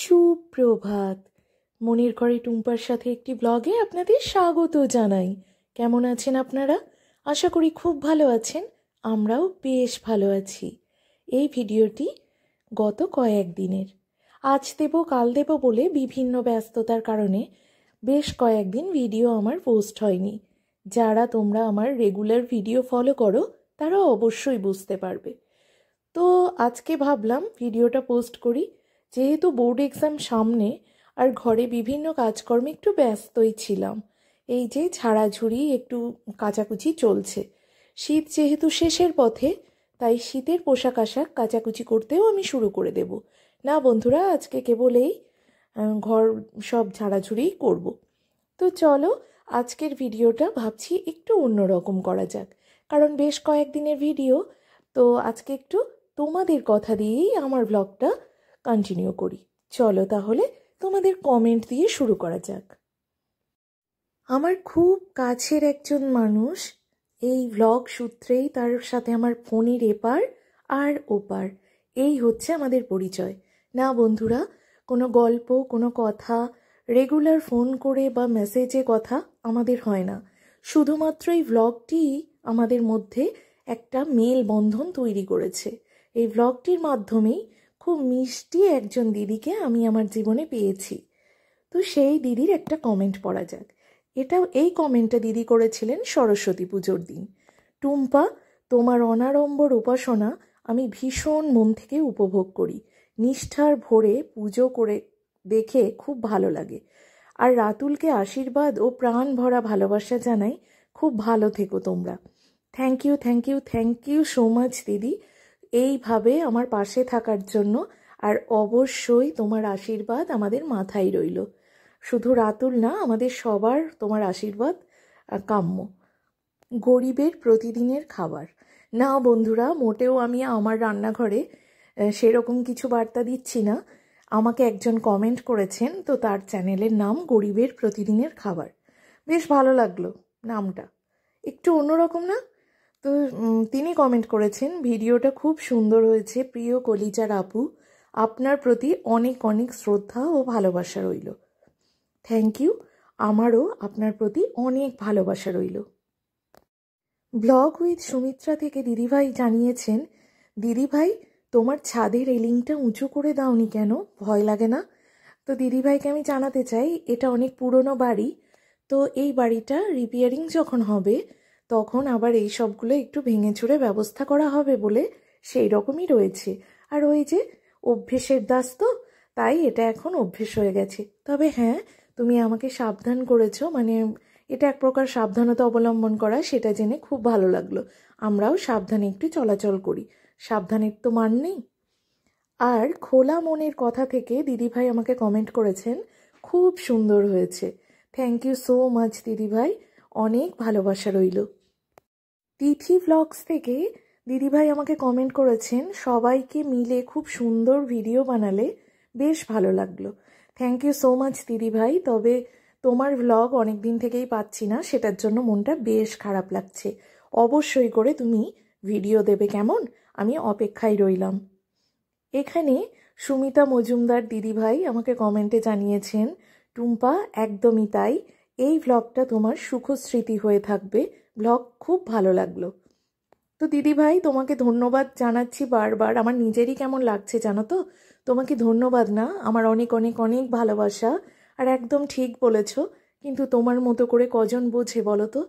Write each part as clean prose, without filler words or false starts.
সুপ্রভাত। মনির ঘরে টুম্পার সাথে একটি ব্লগে আপনাদের স্বাগত জানাই। কেমন আছেন আপনারা? আশা করি খুব ভালো আছেন। আমরাও বেশ ভালো আছি। এই ভিডিওটি গত কয়েকদিনের, আজ দেব কাল দেব বলে বিভিন্ন ব্যস্ততার কারণে বেশ কয়েকদিন ভিডিও আমার পোস্ট হয়নি। যারা তোমরা আমার রেগুলার ভিডিও ফলো করো তারা অবশ্যই বুঝতে পারবে। তো আজকে ভাবলাম ভিডিওটা পোস্ট করি, যেহেতু বোর্ড এক্সাম সামনে আর ঘরে বিভিন্ন কাজকর্মে একটু ব্যস্তই ছিলাম। এই যে ঝাড়াঝুড়ি একটু কাচাকুচি চলছে। শীত যেহেতু শেষের পথে, তাই শীতের পোশাক আশাক কাচাকুচি করতেও আমি শুরু করে দেব। না বন্ধুরা, আজকে কেবল এই ঘর সব ঝাড়াঝুড়িই করব। তো চলো আজকের ভিডিওটা ভাবছি একটু অন্যরকম করা যাক, কারণ বেশ কয়েকদিনের ভিডিও। তো আজকে একটু তোমাদের কথা দিয়েই আমার ব্লগটা কন্টিনিউ করি। চলো তাহলে তোমাদের কমেন্ট দিয়ে শুরু করা যাক। আমার খুব কাছের একজন মানুষ, এই ব্লগ সূত্রেই তার সাথে আমার ফোনের এপার আর ওপার, এই হচ্ছে আমাদের পরিচয়। না বন্ধুরা, কোনো গল্প কোনো কথা রেগুলার ফোন করে বা মেসেজে কথা আমাদের হয় না। শুধুমাত্র এই ব্লগটিই আমাদের মধ্যে একটা মেল বন্ধন তৈরি করেছে। এই ব্লগটির মাধ্যমেই খুব মিষ্টি একজন দিদিকে আমি আমার জীবনে পেয়েছি। তো সেই দিদির একটা কমেন্ট পড়া যাক। এই কমেন্টটা দিদি করেছিলেন সরস্বতী পুজোর দিন। টুম্পা, তোমার অনাড়ম্বর উপাসনা আমি ভীষণ মন থেকে উপভোগ করি। নিষ্ঠার ভরে পুজো করে দেখে খুব ভালো লাগে। আর রাতুলকে আশীর্বাদ ও প্রাণ ভরা ভালোবাসা জানাই। খুব ভালো থেকো তোমরা। Thank you thank you thank you so much দিদি, এইভাবে আমার পাশে থাকার জন্য। আর অবশ্যই তোমার আশীর্বাদ আমাদের মাথায় রইল। শুধু রাতুল না, আমাদের সবার তোমার আশীর্বাদ কাম্য। গরিবের প্রতিদিনের খাবার। না বন্ধুরা, মোটেও আমি আমার রান্নাঘরে সেরকম কিছু বার্তা দিচ্ছি না। আমাকে একজন কমেন্ট করেছেন, তো তার চ্যানেলের নাম গরিবের প্রতিদিনের খাবার। বেশ ভালো লাগলো নামটা, একটু অন্যরকম না? তো তিনি কমেন্ট করেছেন, ভিডিওটা খুব সুন্দর হয়েছে প্রিয় কলিজার আপু, আপনার প্রতি অনেক অনেক শ্রদ্ধা ও ভালোবাসা রইল। থ্যাংক ইউ, আমারও আপনার প্রতি অনেক ভালোবাসা রইল। ব্লগ উইথ সুমিত্রা থেকে দিদিভাই জানিয়েছেন, দিদিভাই তোমার ছাদের রেলিংটা উঁচু করে দাওনি কেন, ভয় লাগে না? তো দিদিভাইকে আমি জানাতে চাই, এটা অনেক পুরনো বাড়ি। তো এই বাড়িটা রিপেয়ারিং যখন হবে তখন আবার এই সবগুলো একটু ভেঙে চুরে ব্যবস্থা করা হবে বলে সেই রকমই রয়েছে। আর ওই যে অভ্যেসের দাস, তো তাই এটা এখন অভ্যেস হয়ে গেছে। তবে হ্যাঁ, তুমি আমাকে সাবধান করেছো, মানে এটা এক প্রকার সাবধানতা অবলম্বন করা, সেটা জেনে খুব ভালো লাগলো। আমরাও সাবধানে একটু চলাচল করি, সাবধানের তো মান নেই। আর খোলা মনের কথা থেকে দিদিভাই আমাকে কমেন্ট করেছেন, খুব সুন্দর হয়েছে। থ্যাংক ইউ সো মাচ দিদিভাই, অনেক ভালোবাসা রইল। তিথি ব্লগস থেকে দিদিভাই আমাকে কমেন্ট করেছেন, সবাইকে মিলে খুব সুন্দর ভিডিও বানালে, বেশ ভালো লাগলো। থ্যাংক ইউ সো মাচ দিদিভাই, তবে তোমার ব্লগ অনেক দিন থেকেই পাচ্ছি না, সেটার জন্য মনটা বেশ খারাপ লাগছে। অবশ্যই করে তুমি ভিডিও দেবে, কেমন? আমি অপেক্ষায় রইলাম। এখানে সুমিতা মজুমদার দিদিভাই আমাকে কমেন্টে জানিয়েছেন, টুম্পা একদমই তাই, এই ব্লগটা তোমার সুখস্মৃতি হয়ে থাকবে, ব্লগ খুব ভালো লাগলো। তো দিদিভাই তোমাকে ধন্যবাদ জানাচ্ছি বারবার, আমার নিজেরই কেমন লাগছে জানো তো। তোমাকে ধন্যবাদ না, আমার অনেক অনেক অনেক ভালোবাসা। আর একদম ঠিক বলেছ, কিন্তু তোমার মতো করে কজন বোঝে বলো তো?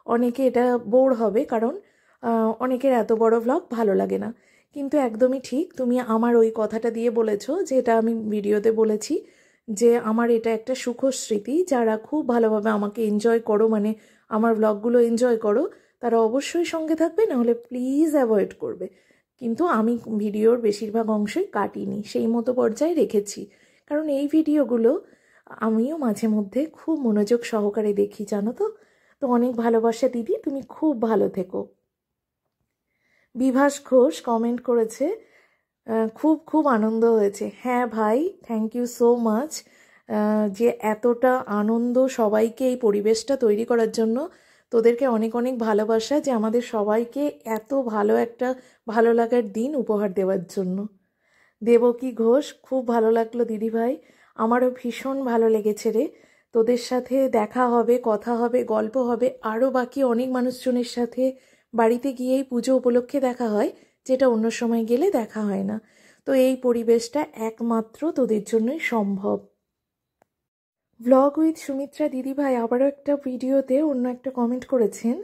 অনেকে এটা বোর হবে, কারণ অনেকের এত বড় ব্লগ ভালো লাগে না। কিন্তু একদমই ঠিক, তুমি আমার ওই কথাটা দিয়ে বলেছো, যেটা আমি ভিডিওতে বলেছি, যে আমার এটা একটা সুখস্মৃতি। যারা খুব ভালোভাবে আমাকে এনজয় করো, মানে আমার ব্লগগুলো এনজয় করো, তারা অবশ্যই সঙ্গে থাকবে, নাহলে প্লিজ অ্যাভয়েড করবে। কিন্তু আমি ভিডিওর বেশিরভাগ অংশই কাটিনি, সেই মতো পর্যায়ে রেখেছি, কারণ এই ভিডিওগুলো আমিও মাঝে মধ্যে খুব মনোযোগ সহকারে দেখি, জানো তো। তো অনেক ভালোবাসা দিদি, তুমি খুব ভালো থেকো। বিভাস ঘোষ কমেন্ট করেছে, খুব খুব আনন্দ হয়েছে। হ্যাঁ ভাই, থ্যাংক ইউ সো মাচ, যে এতটা আনন্দ সবাইকে এই পরিবেশটা তৈরি করার জন্য। তোদেরকে অনেক অনেক ভালোবাসা, যে আমাদের সবাইকে এত ভালো একটা ভালো লাগার দিন উপহার দেওয়ার জন্য। দেবকী ঘোষ, খুব ভালো লাগলো দিদিভাই, আমারও ভীষণ ভালো লেগেছে রে। তোদের সাথে দেখা হবে, কথা হবে, গল্প হবে, আরও বাকি অনেক মানুষজনের সাথে বাড়িতে গিয়েই পুজো উপলক্ষে দেখা হয়, যেটা অন্য সময় গেলে দেখা হয় না। তো এই পরিবেশটা একমাত্র তোদের জন্যই সম্ভব। ব্লগ উইথ সুমিত্রা দিদিভাই আবারও একটা ভিডিওতে অন্য একটা কমেন্ট করেছেন,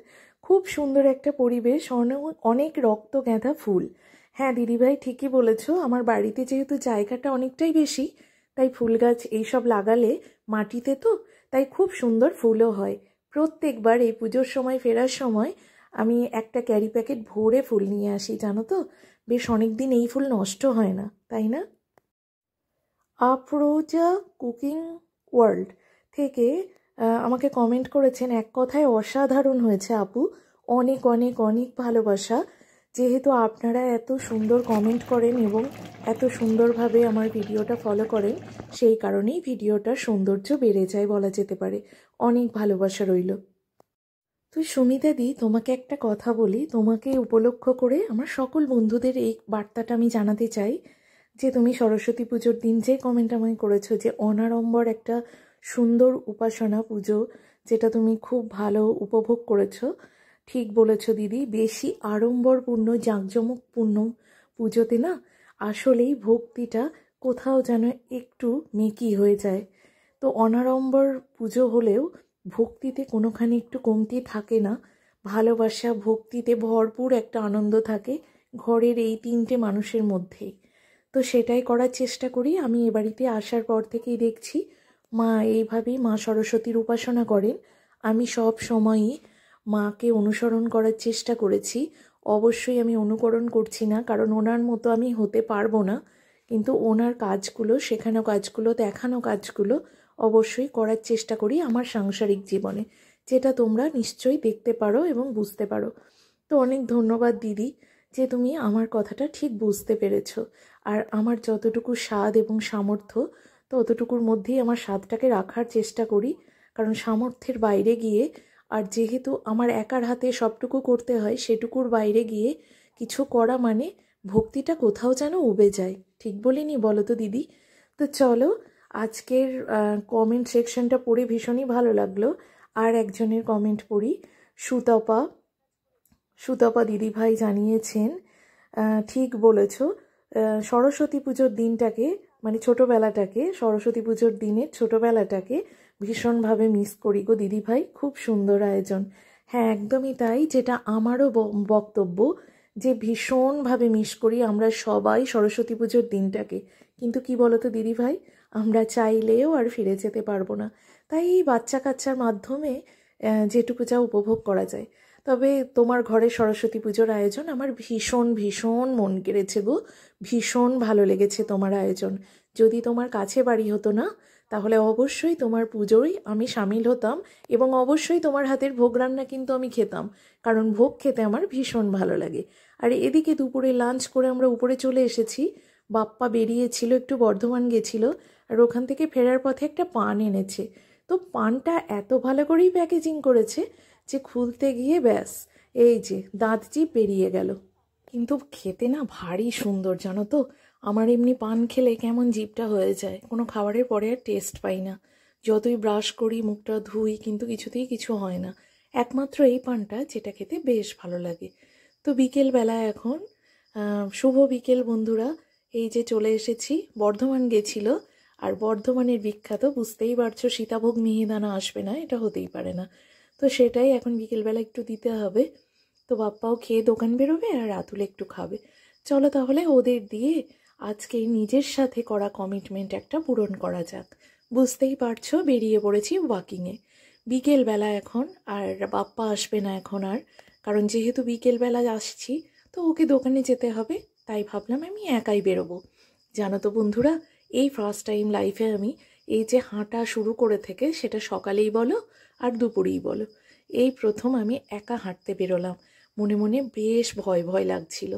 খুব সুন্দর একটা পরিবেশ, অনেক রক্ত গাঁথা ফুল। হ্যাঁ দিদিভাই, ঠিকই বলেছো, আমার বাড়িতে যেহেতু জায়গাটা অনেকটাই বেশি, তাই ফুল গাছ এইসব লাগালে মাটিতে তো, তাই খুব সুন্দর ফুলও হয়। প্রত্যেকবার এই পুজোর সময় ফেরার সময় আমি একটা ক্যারি প্যাকেট ভরে ফুল নিয়ে আসি, জানো তো, বেশ অনেক দিন এই ফুল নষ্ট হয় না, তাই না? আফরোজা কুকিং ওয়ার্ল্ড থেকে আমাকে কমেন্ট করেছেন, এক কথায় অসাধারণ হয়েছে আপু, অনেক অনেক অনেক ভালোবাসা। যেহেতু আপনারা এত সুন্দর কমেন্ট করেন এবং এত সুন্দরভাবে আমার ভিডিওটা ফলো করেন, সেই কারণেই ভিডিওটার সৌন্দর্য বেড়ে যায় বলা যেতে পারে। অনেক ভালোবাসা রইল। তুই সুমিতা দি, তোমাকে একটা কথা বলি, তোমাকে উপলক্ষ করে আমার সকল বন্ধুদের এই বার্তাটা আমি জানাতে চাই যে তুমি সরস্বতী পুজোর দিন যে কমেন্ট আমায় করেছো, যে অনাড়ম্বর একটা সুন্দর উপাসনা পুজো যেটা তুমি খুব ভালো উপভোগ করেছো, ঠিক বলেছো দিদি। বেশি আড়ম্বরপূর্ণ জাঁকজমকপূর্ণ পুজোতে না আসলেই ভক্তিটা কোথাও যেন একটু মেকি হয়ে যায়। তো অনাড়ম্বর পুজো হলেও ভক্তিতে কোনোখানি একটু কমতি থাকে না, ভালোবাসা ভক্তিতে ভরপুর একটা আনন্দ থাকে ঘরের এই তিনটে মানুষের মধ্যেই। তো সেটাই করার চেষ্টা করি। আমি এ বাড়িতে আসার পর থেকেই দেখছি মা এইভাবেই মা সরস্বতীর উপাসনা করেন। আমি সব সময়ই মাকে অনুসরণ করার চেষ্টা করেছি। অবশ্যই আমি অনুকরণ করছি না, কারণ ওনার মতো আমি হতে পারবো না, কিন্তু ওনার কাজগুলো, শেখানো কাজগুলো, দেখানো কাজগুলো অবশ্যই করার চেষ্টা করি আমার সাংসারিক জীবনে, যেটা তোমরা নিশ্চয়ই দেখতে পারো এবং বুঝতে পারো। তো অনেক ধন্যবাদ দিদি, যে তুমি আমার কথাটা ঠিক বুঝতে পেরেছো। আর আমার যতটুকু স্বাদ এবং সামর্থ্য, ততটুকুর মধ্যেই আমার স্বাদটাকে রাখার চেষ্টা করি, কারণ সামর্থ্যের বাইরে গিয়ে, আর যেহেতু আমার একার হাতে সবটুকু করতে হয়, সেটুকুর বাইরে গিয়ে কিছু করা মানে ভক্তিটা কোথাও যেন উবে যায়। ঠিক বলিনি বলো তো দিদি? তো চলো, আজকের কমেন্ট সেকশনটা পড়ে ভীষণই ভালো লাগলো। আর একজনের কমেন্ট পড়ি। সুতপা দিদিভাই জানিয়েছেন, ঠিক বলেছ, সরস্বতী পুজোর দিনটাকে, মানে ছোটোবেলাটাকে, সরস্বতী পুজোর দিনের ছোটোবেলাটাকে ভীষণভাবে মিস করি গো দিদিভাই। খুব সুন্দর আয়োজন। হ্যাঁ একদমই তাই, যেটা আমারও বক্তব্য, যে ভীষণভাবে মিস করি আমরা সবাই সরস্বতী পুজোর দিনটাকে। কিন্তু কি বলতো দিদিভাই, আমরা চাইলেও আর ফিরে যেতে পারবো না। তাই এই বাচ্চা কাচ্চার মাধ্যমে যেটুকু যা উপভোগ করা যায়। তবে তোমার ঘরে সরস্বতী পুজোর আয়োজন আমার ভীষণ ভীষণ মন কেড়েছে গো, ভীষণ ভালো লেগেছে তোমার আয়োজন। যদি তোমার কাছে বাড়ি হতো না, তাহলে অবশ্যই তোমার পুজোয় আমি সামিল হতাম, এবং অবশ্যই তোমার হাতের ভোগ রান্না কিন্তু আমি খেতাম, কারণ ভোগ খেতে আমার ভীষণ ভালো লাগে। আর এদিকে দুপুরে লাঞ্চ করে আমরা উপরে চলে এসেছি। বাপ্পা বেরিয়েছিল, একটু বর্ধমান গেছিল, আর ওখান থেকে ফেরার পথে একটা পান এনেছে। তো পানটা এত ভালো করেই প্যাকেজিং করেছে যে খুলতে গিয়ে ব্যাস এই যে দাঁত জিভ বেরিয়ে গেল। কিন্তু খেতে না ভারী সুন্দর, জানো তো। আমার এমনি পান খেলে কেমন জিভটা হয়ে যায়, কোনো খাবারের পরে আর টেস্ট পাই না। যতই ব্রাশ করি, মুখটা ধুই, কিন্তু কিছুতেই কিছু হয় না। একমাত্র এই পানটা, যেটা খেতে বেশ ভালো লাগে। তো বিকেলবেলা এখন, শুভ বিকেল বন্ধুরা। এই যে চলে এসেছি, বর্ধমান গেছিল, আর বর্ধমানের বিখ্যাত বুঝতেই পারছো, সীতাভোগ মিহিদানা আসবে না, এটা হতেই পারে না। তো সেটাই এখন বিকেলবেলা একটু দিতে হবে। তো বাপ্পাও খেয়ে দোকান বেরোবে, আর রাতুল একটু খাবে। চলো তাহলে ওদের দিয়ে আজকে নিজের সাথে করা কমিটমেন্ট একটা পূরণ করা যাক। বুঝতেই পারছো, বেরিয়ে পড়েছি ওয়াকিংয়ে বিকেলবেলা এখন। আর বাপ্পা আসবে না এখন আর, কারণ যেহেতু বিকেলবেলা আসছি, তো ওকে দোকানে যেতে হবে, তাই ভাবলাম আমি একাই বেরোবো। জানো তো বন্ধুরা, এই ফার্স্ট টাইম লাইফে আমি এই যে হাঁটা শুরু করে থেকে, সেটা সকালেই বলো আর দুপুরেই বলো, এই প্রথম আমি একা হাঁটতে বেরোলাম। মনে মনে বেশ ভয় ভয় লাগছিল।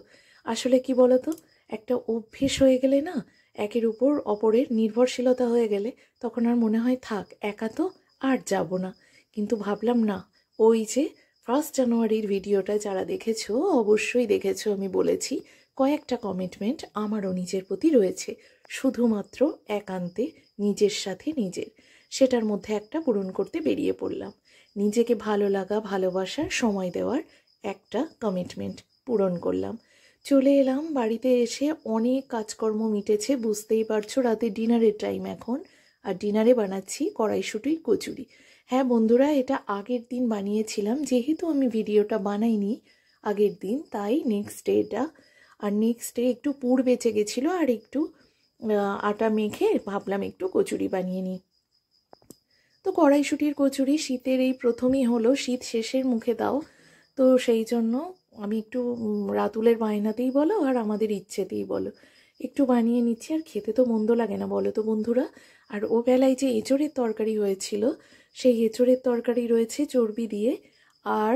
আসলে কি বলতো, একটা অভ্যেস হয়ে গেলে না, একের উপর অপরের নির্ভরশীলতা হয়ে গেলে, তখন আর মনে হয় থাক একা তো আর যাব না। কিন্তু ভাবলাম না, ওই যে 1 জানুয়ারির ভিডিওটা যারা দেখেছো, অবশ্যই দেখেছো, আমি বলেছি কয়েকটা কমিটমেন্ট আমারও নিজের প্রতি রয়েছে, শুধুমাত্র একান্তে নিজের সাথে নিজের। সেটার মধ্যে একটা পূরণ করতে বেরিয়ে পড়লাম। নিজেকে ভালো লাগা, ভালোবাসার, সময় দেওয়ার একটা কমিটমেন্ট পূরণ করলাম। চলে এলাম বাড়িতে, এসে অনেক কাজকর্ম মিটেছে, বুঝতেই পারছো রাতে ডিনারের টাইম এখন। আর ডিনারে বানাচ্ছি কড়াইশুঁটির কচুরি। হ্যাঁ বন্ধুরা, এটা আগের দিন বানিয়েছিলাম, যেহেতু আমি ভিডিওটা বানাইনি আগের দিন, তাই নেক্সট ডেটা। আর নেক্সট ডে একটু পুর বেঁচে গেছিলো, আর একটু আটা মেখে ভাবলাম একটু কচুরি বানিয়ে নিই। তো কড়াইশুঁটির কচুরি শীতের এই প্রথমই হলো, শীত শেষের মুখে দাও, তো সেই জন্য আমি একটু রাতুলের বায়নাতেই বলো আর আমাদের ইচ্ছেতেই বলো একটু বানিয়ে নিচ্ছি। আর খেতে তো মন্দ লাগে না বলো তো বন্ধুরা। আর ও বেলায় যে এঁচোড়ের তরকারি হয়েছিল, সেই এঁচোড়ের তরকারি রয়েছে চর্বি দিয়ে, আর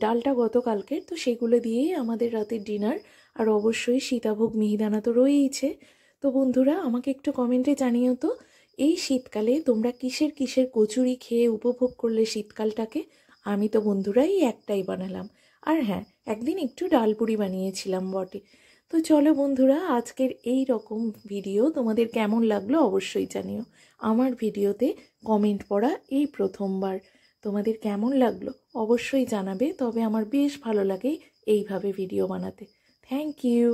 ডালটা গতকালকের, তো সেগুলো দিয়েই আমাদের রাতের ডিনার। আর অবশ্যই সীতাভোগ মিহিদানা তো রয়েইছে। তো বন্ধুরা আমাকে একটু কমেন্টে জানিও তো, এই শীতকালে তোমরা কিসের কিসের কচুরি খেয়ে উপভোগ করলে শীতকালটাকে। আমি তো বন্ধুরা এই একটাই বানালাম। আর হ্যাঁ, একদিন একটু ডালপুরি বানিয়েছিলাম বটে। তো চলো বন্ধুরা, আজকের এই রকম ভিডিও তোমাদের কেমন লাগলো অবশ্যই জানিও। আমার ভিডিওতে কমেন্ট পড়া এই প্রথমবার। তোমাদের কেমন লাগলো অবশ্যই জানাবে, তবে আমার বেশ ভালো লাগে এইভাবে ভিডিও বানাতে। Thank you.